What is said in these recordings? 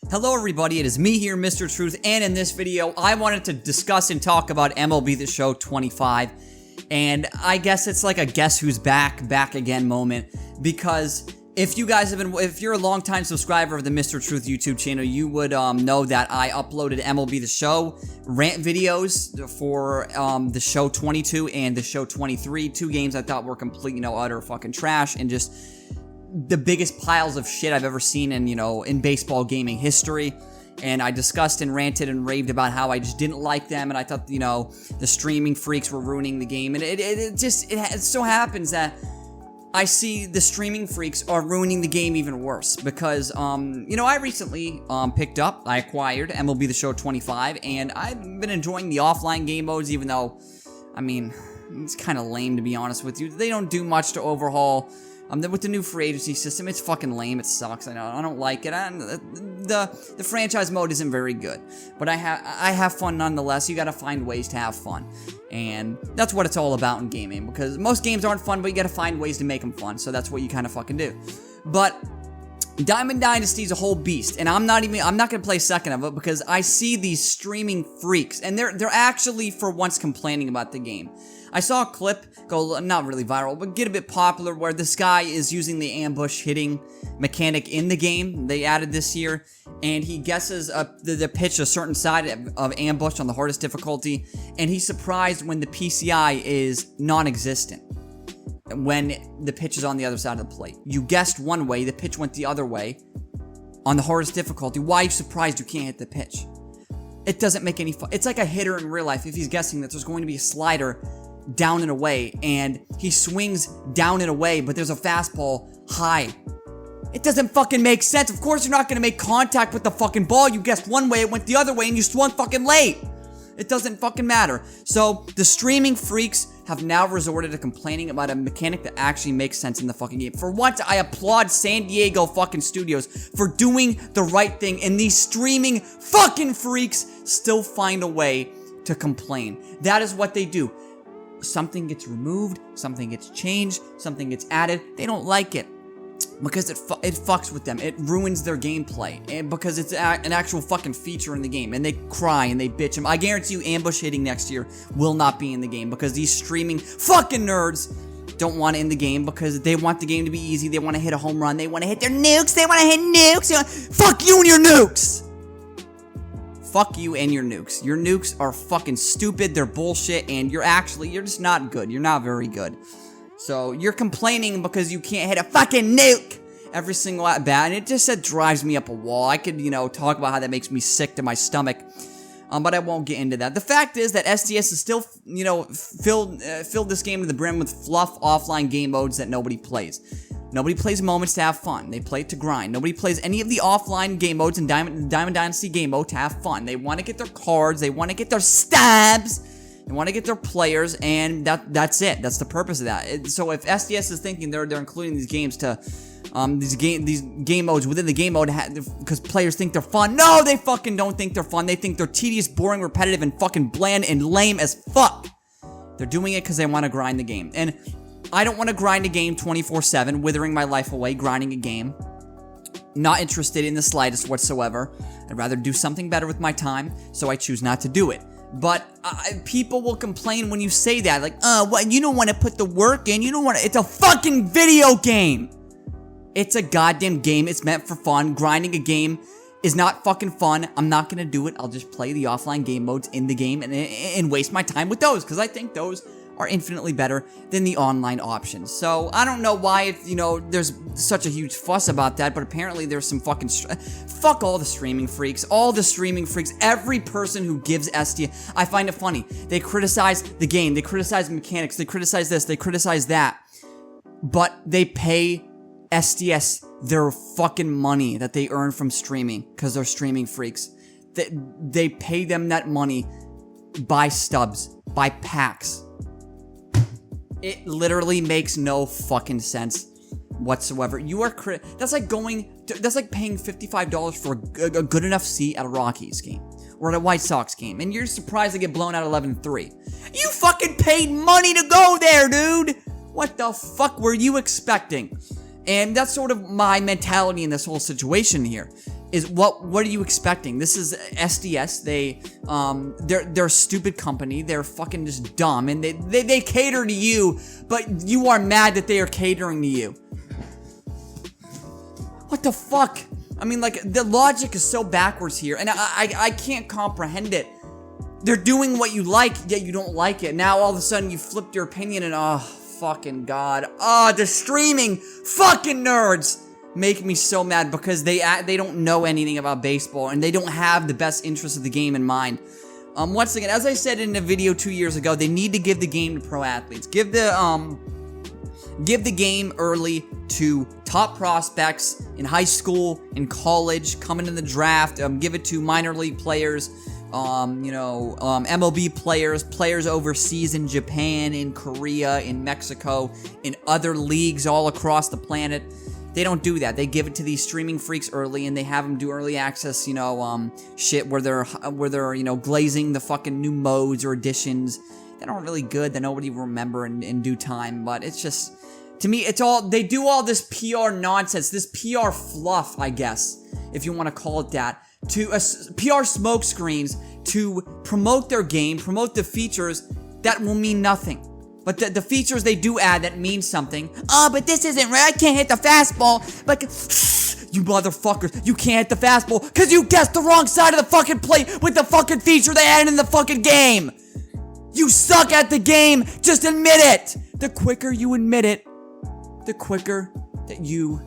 Hello everybody, it is me here, Mr. Truth, and in this video, I wanted to discuss and talk about MLB The Show 25, and I guess it's like a guess who's back again moment, because if you're a longtime subscriber of the Mr. Truth YouTube channel, you would know that I uploaded MLB The Show Rant videos for The Show 22 and The Show 23, two games I thought were complete, utter fucking trash, and just the biggest piles of shit I've ever seen in baseball gaming history. And I discussed and ranted and raved about how I just didn't like them, and I thought, the streaming freaks were ruining the game. And it so happens that I see the streaming freaks are ruining the game even worse because, I recently I acquired MLB The Show 25, and I've been enjoying the offline game modes, even though, it's kind of lame, to be honest with you. They don't do much to overhaul. With the new free agency system, it's fucking lame. It sucks. I know. I don't like it. The franchise mode isn't very good, but I have fun nonetheless. You got to find ways to have fun, and that's what it's all about in gaming. Because most games aren't fun, but you got to find ways to make them fun. So that's what you kind of fucking do. But Diamond Dynasty is a whole beast, and I'm not gonna play second of it because I see these streaming freaks, and they're actually for once complaining about the game. I saw a clip go, not really viral, but get a bit popular, where this guy is using the ambush hitting mechanic in the game they added this year, and he guesses the pitch a certain side of ambush on the hardest difficulty, and he's surprised when the PCI is non-existent when the pitch is on the other side of the plate. You guessed one way, the pitch went the other way on the hardest difficulty. Why are you surprised you can't hit the pitch? It doesn't make any fun. It's like a hitter in real life. If he's guessing that there's going to be a slider down and away, and he swings down and away, but there's a fastball high. It doesn't fucking make sense. Of course you're not gonna make contact with the fucking ball. You guessed one way, it went the other way, and you swung fucking late. It doesn't fucking matter. So, the streaming freaks have now resorted to complaining about a mechanic that actually makes sense in the fucking game. For once, I applaud San Diego fucking studios for doing the right thing, and these streaming fucking freaks still find a way to complain. That is what they do. Something gets removed, something gets changed, something gets added. They don't like it because it fucks with them. It ruins their gameplay, and because it's an actual fucking feature in the game, and they cry and they bitch. I guarantee you ambush hitting next year will not be in the game because these streaming fucking nerds don't want it in the game because they want the game to be easy. They want to hit a home run. They want to hit their nukes. They want to hit nukes. Fuck you and your nukes. Fuck you and your nukes. Your nukes are fucking stupid, they're bullshit, and you're just not good. You're not very good. So, you're complaining because you can't hit a fucking nuke every single at bat, and it just drives me up a wall. I could, talk about how that makes me sick to my stomach, but I won't get into that. The fact is that SDS is still, filled this game to the brim with fluff offline game modes that nobody plays. Nobody plays moments to have fun. They play it to grind. Nobody plays any of the offline game modes in Diamond Dynasty game mode to have fun. They want to get their cards. They want to get their stabs. They want to get their players, and that's it. That's the purpose of that. So if SDS is thinking they're including these games to these game modes within the game mode because players think they're fun, no, they fucking don't think they're fun. They think they're tedious, boring, repetitive, and fucking bland and lame as fuck. They're doing it because they want to grind the game, and I don't want to grind a game 24/7, withering my life away grinding a game. Not interested in the slightest whatsoever. I'd rather do something better with my time, so I choose not to do it. But people will complain when you say that, like, what? You don't want to put the work in. You don't want to. It's a fucking video game. It's a goddamn game. It's meant for fun. Grinding a game is not fucking fun. I'm not gonna do it. I'll just play the offline game modes in the game and waste my time with those because I think those are infinitely better than the online options. So, I don't know why, there's such a huge fuss about that, but apparently there's some fucking fuck all the streaming freaks. All the streaming freaks. Every person who gives SDS. I find it funny. They criticize the game. They criticize mechanics. They criticize this. They criticize that. But they pay SDS their fucking money that they earn from streaming because they're streaming freaks. They pay them that money by stubs, by packs. It literally makes no fucking sense whatsoever. That's like paying $55 for a good enough seat at a Rockies game or at a White Sox game, and you're surprised they get blown out 11-3. You fucking paid money to go there, dude. What the fuck were you expecting? And that's sort of my mentality in this whole situation here. is what are you expecting? This is SDS. They're a stupid company. They're fucking just dumb, and they cater to you, but you are mad that they are catering to you. What the fuck? I mean, like, the logic is so backwards here, and I can't comprehend it. They're doing what you like, yet you don't like it. Now all of a sudden you flipped your opinion, and oh fucking god, the streaming fucking nerds make me so mad because they don't know anything about baseball, and they don't have the best interest of the game in mind. Once again, as I said in a video 2 years ago, they need to give the game to pro athletes. Give the game early to top prospects in high school, in college, coming in the draft. Give it to minor league players, MLB players overseas in Japan, in Korea, in Mexico, in other leagues all across the planet. They don't do that. They give it to these streaming freaks early, and they have them do early access, shit where they're glazing the fucking new modes or editions that aren't really good, that nobody will remember in due time. But it's just, to me, they do all this PR nonsense, this PR fluff, I guess, if you want to call it that, to PR smoke screens to promote their game, promote the features that will mean nothing. But the features they do add that mean something. Oh, but this isn't right. I can't hit the fastball. But you motherfuckers, you can't hit the fastball because you guessed the wrong side of the fucking plate with the fucking feature they added in the fucking game. You suck at the game. Just admit it. The quicker you admit it, the quicker that you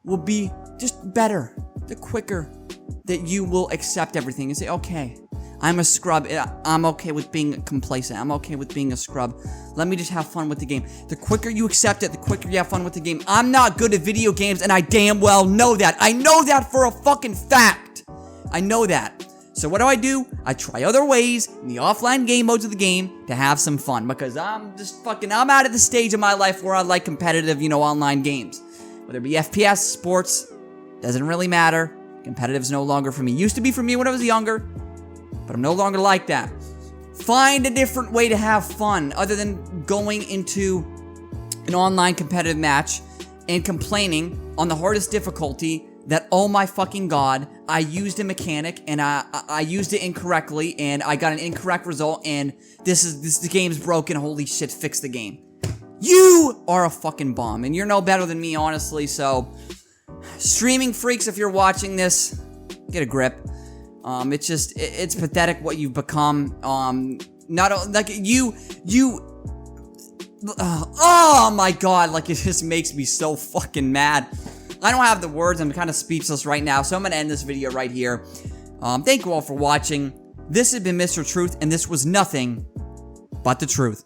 will be just better. The quicker that you will accept everything and say, okay, I'm a scrub. I'm okay with being complacent. I'm okay with being a scrub. Let me just have fun with the game. The quicker you accept it, the quicker you have fun with the game. I'm not good at video games, and I damn well know that. I know that for a fucking fact. I know that. So what do? I try other ways in the offline game modes of the game to have some fun, because I'm out at the stage of my life where I like competitive, online games. Whether it be FPS, sports, doesn't really matter. Competitive's no longer for me. Used to be for me when I was younger, but I'm no longer like that. Find a different way to have fun other than going into an online competitive match and complaining on the hardest difficulty that, oh my fucking god, I used a mechanic and I used it incorrectly and I got an incorrect result and the game's broken, holy shit, fix the game. You are a fucking bomb, and you're no better than me, honestly. So streaming freaks, if you're watching this, get a grip. It's pathetic what you've become. Oh my god, like, it just makes me so fucking mad. I don't have the words, I'm kind of speechless right now, so I'm gonna end this video right here. Thank you all for watching. This has been Mr. Truth, and this was nothing but the truth.